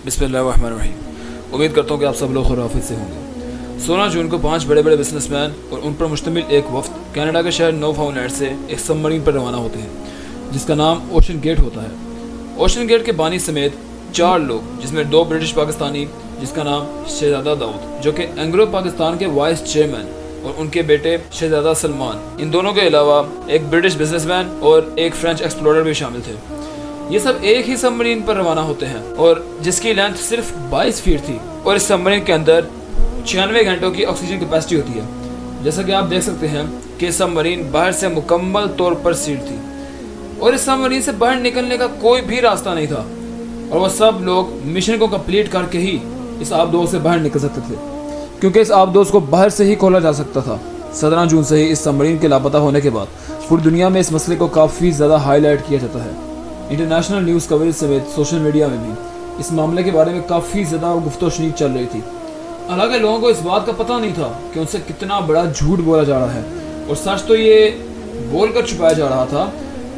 बिस्मिल्लाहिर्रहमानिर्रहीम। उम्मीद करता हूँ कि आप सब लोग खैरियत से होंगे। 16 जून को 5 बड़े बड़े बिजनेसमैन और उन पर मुश्तमिल एक वफ्द कनाडा के शहर न्यूफाउंडलैंड से एक सबमरीन पर रवाना होते हैं जिसका नाम ओशन गेट होता है। ओशन गेट के बानी समेत 4 लोग, जिसमें 2 ब्रिटिश पाकिस्तानी, जिसका नाम शहजादा दाऊद जो कि एंग्लो पाकिस्तान के वाइस चेयरमैन, और उनके बेटे शहजादा सलमान, इन दोनों के अलावा एक ब्रिटिश बिजनेसमैन और एक फ्रेंच एक्सप्लोरर भी शामिल थे। ये सब एक ही सबमरीन पर रवाना होते हैं और जिसकी लेंथ सिर्फ 22 फीट थी, और इस सबमरीन के अंदर 96 घंटों की ऑक्सीजन कैपेसिटी होती है। जैसा कि आप देख सकते हैं कि सबमरीन बाहर से मुकम्मल तौर पर सील्ड थी और इस सबमरीन से बाहर निकलने का कोई भी रास्ता नहीं था, और वह सब लोग मिशन को कंप्लीट करके ही इस आबदोज से बाहर निकल सकते थे, क्योंकि इस आबदोज को बाहर से ही खोला जा सकता था। 17 जून से ही इस सबमरीन के लापता होने के बाद पूरी दुनिया में इस मसले को काफ़ी ज़्यादा हाईलाइट किया जाता है। इंटरनेशनल न्यूज़ कवरेज समेत सोशल मीडिया में भी इस मामले के बारे में काफ़ी ज़्यादा गुफ्तगू चल रही थी। हालांकि लोगों को इस बात का पता नहीं था कि उनसे कितना बड़ा झूठ बोला जा रहा है, और सच तो ये बोल कर छुपाया जा रहा था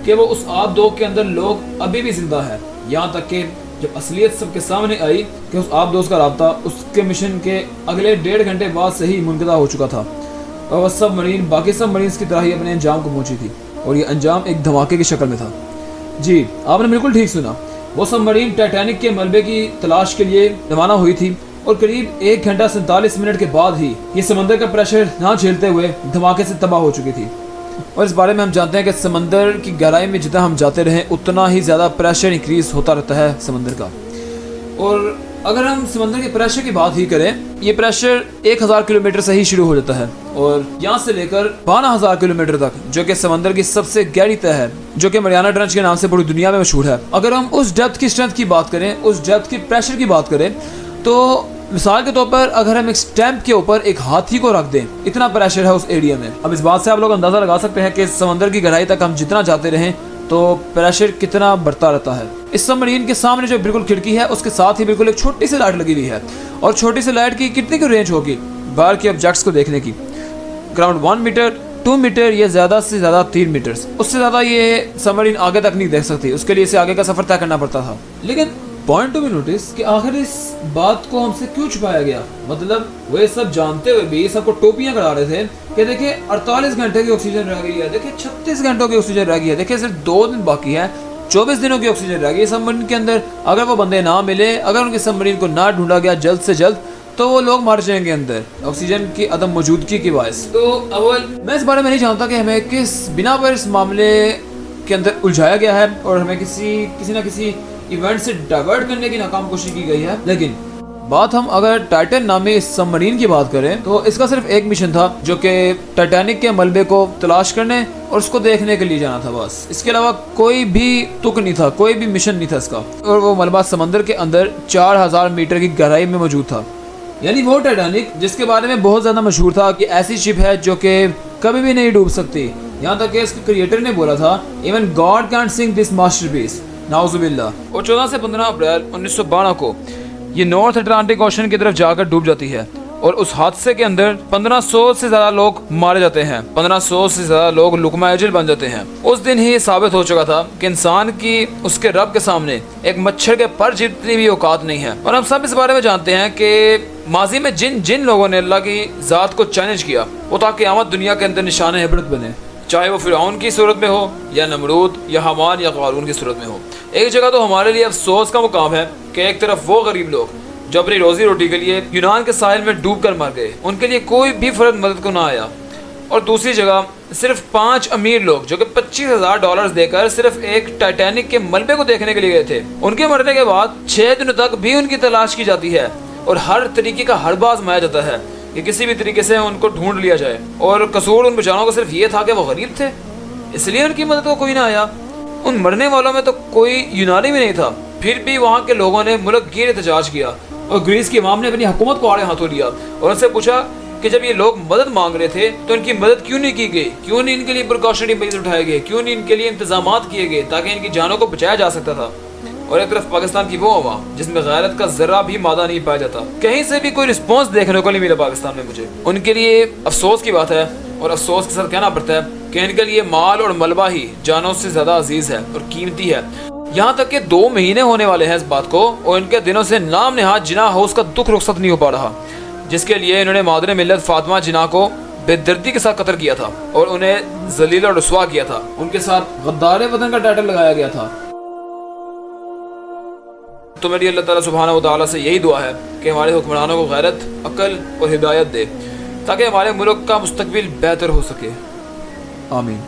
कि वो उस आबदोज के अंदर लोग अभी भी जिंदा है। यहाँ तक कि जब असलियत सबके सामने आई कि उस आबदोज का राब्ता उसके मिशन के अगले 1.5 घंटे बाद से ही मुनक़ता हो चुका था, और वह सब मरीन बाकी सब मरीन्स की तरह ही अपने अंजाम को पहुंची थी, और ये अंजाम एक धमाके की शक्ल में था। जी, आपने बिल्कुल ठीक सुना। वो सबमरीन टाइटैनिक के मलबे की तलाश के लिए रवाना हुई थी, और करीब 1 घंटा 47 मिनट के बाद ही ये समंदर का प्रेशर ना झेलते हुए धमाके से तबाह हो चुकी थी। और इस बारे में हम जानते हैं कि समंदर की गहराई में जितना हम जाते रहें उतना ही ज़्यादा प्रेशर इंक्रीज होता रहता है समंदर का। और अगर हम समंदर के प्रेशर की बात ही करें, ये प्रेशर 1000 किलोमीटर से ही शुरू हो जाता है, और यहाँ से लेकर 12,000 किलोमीटर तक, जो कि समंदर की सबसे गहरी तह है, जो कि मरियाना ट्रेंच के नाम से पूरी दुनिया में मशहूर है। अगर हम उस डेप्थ की स्ट्रेंथ की बात करें, उस डेप्थ की प्रेशर की बात करें, तो मिसाल के तौर पर अगर हम एक स्टैंप के ऊपर एक हाथी को रख दें, इतना प्रेशर है उस एरिया में। अब इस बात से आप लोग अंदाजा लगा सकते हैं कि समंदर की गहराई तक हम जितना जाते रहें तो प्रेशर कितना बढ़ता रहता है। इस सबमरीन के सामने जो बिल्कुल खिड़की है उसके साथ ही बिल्कुल एक छोटी सी लाइट लगी हुई है, और छोटी सी लाइट की कितनी की रेंज होगी बाहर के ऑब्जेक्ट्स को देखने की? अराउंड 1 मीटर, 2 मीटर या ज़्यादा से ज़्यादा 3 मीटर। उससे ज़्यादा ये सबमरीन आगे तक नहीं देख सकती, उसके लिए इसे आगे का सफ़र तय करना पड़ता था। लेकिन पॉइंट टू बी नोटिस कि आखिर इस बात को हमसे क्यों छुपाया गया? मतलब वे सब जानते हुए भी सबको टोपियां करा रहे थे कि देखिए 48 घंटे की ऑक्सीजन रह गई है, देखिए 36 घंटों की ऑक्सीजन रह गई है, देखिए सिर्फ 2 दिन बाकी है, 24 दिनों की ऑक्सीजन रह गई है सबमरीन के अंदर। अगर वो बंदे ना मिले, अगर उनके सबमरीन को ना ढूंढा गया जल्द से जल्द, तो वो लोग मर जाएंगे अंदर ऑक्सीजन की अदम मौजूदगी की वजह से। तो अव्वल मैं इस बारे में नहीं जानता कि हमें किस बिना पर इस मामले के अंदर उलझाया गया है और हमें किसी ना किसी इवेंट से डाइवर्ट करने की नाकाम कोशिश की गई है। लेकिन बात हम अगर टाइटन नामी इस सबमरीन की बात करें, तो इसका सिर्फ एक मिशन था, जो कि टाइटैनिक के मलबे को तलाश करने और उसको देखने के लिए जाना था, बस। इसके अलावा कोई भी तुक नहीं था, कोई भी मिशन नहीं था इसका। और वो मलबा समंदर के अंदर 4000 मीटर की गहराई में मौजूद था, यानी वो टाइटैनिक जिसके बारे में बहुत ज्यादा मशहूर था कि ऐसी शिप है जो कि कभी भी नहीं डूब सकती। यहाँ तक कि इसके क्रिएटर ने बोला था, even God can sink this masterpiece, नाउजुबिल्लाह। और 14 से 15 अप्रैल 1912 को ये नॉर्थ अटलांटिक ओशन की तरफ जाकर डूब जाती है, और उस हादसे के अंदर 1500 से ज्यादा लोग मारे जाते हैं, 1500 से ज्यादा लोग लुकमा अजल बन जाते हैं। उस दिन ही साबित हो चुका था कि इंसान की उसके रब के सामने एक मच्छर के पर जितनी भी औकात नहीं है। और हम सब इस बारे में जानते हैं कि माजी में जिन लोगों ने अल्लाह की जात को चैलेंज किया, वो ताकि क़यामत दुनिया के अंदर निशान इबरत बने, चाहे वो फिरौन की सूरत में हो, या नमरूद, या हमान, या क़ारून की सूरत में हो। एक जगह तो हमारे लिए अफसोस का मुकाम है कि एक तरफ वो गरीब लोग जो अपनी रोजी रोटी के लिए यूनान के साहिल में डूब कर मर गए, उनके लिए कोई भी फर्द मदद को ना आया, और दूसरी जगह सिर्फ 5 अमीर लोग जो कि $25,000 देकर सिर्फ एक टाइटैनिक के मलबे को देखने के लिए गए थे, उनके मरने के बाद 6 दिनों तक भी उनकी तलाश की जाती है, और हर तरीके का हरबा आजमाया जाता है कि किसी भी तरीके से उनको ढूंढ लिया जाए। और कसूर उन बेचारों को सिर्फ ये था कि वो गरीब थे, इसलिए उनकी मदद को कोई ना आया। उन मरने वालों में तो कोई यूनानी भी नहीं था, फिर भी वहाँ के लोगों ने मुल्क गिर एहतजाज किया, और ग्रीस की अवाम ने अपनी हुकूमत को आड़े हाथों लिया और उनसे पूछा कि जब ये लोग मदद मांग रहे थे तो इनकी मदद क्यों नहीं की गई, क्यों नहीं इनके लिए प्रिकॉशनरी मेजर्स उठाए गए, क्यों नहीं इनके लिए इंतजामात किए गए ताकि इनकी जानों को बचाया जा सकता था। और एक तरफ पाकिस्तान की वो अवाम जिसमें गैरत का जरा भी मादा नहीं पाया जाता, कहीं से भी कोई रिस्पॉन्स देखने को नहीं मिला पाकिस्तान में मुझे। उनके लिए अफसोस की बात है, और अफसोस के साथ कहना पड़ता है कि इनके लिए माल और मलबा ही जानों से ज़्यादा अजीज़ है और कीमती है। یہاں تک کہ 2 مہینے ہونے والے ہیں اس بات کو، اور ان کے دنوں سے نام نہاد جناح ہاؤس کا دکھ رخصت نہیں ہو پا رہا، جس کے لیے انہوں نے مادر ملت فاطمہ جناح کو بے دردی کے ساتھ قتل کیا تھا اور انہیں ذلیل اور رسوا کیا تھا، ان کے ساتھ غدار وطن کا ٹائٹل لگایا گیا تھا۔ تو میری اللہ تعالیٰ سبحانہ و تعالیٰ سے یہی دعا ہے کہ ہمارے حکمرانوں کو غیرت، عقل اور ہدایت دے تاکہ ہمارے ملک کا مستقبل بہتر ہو سکے، آمین۔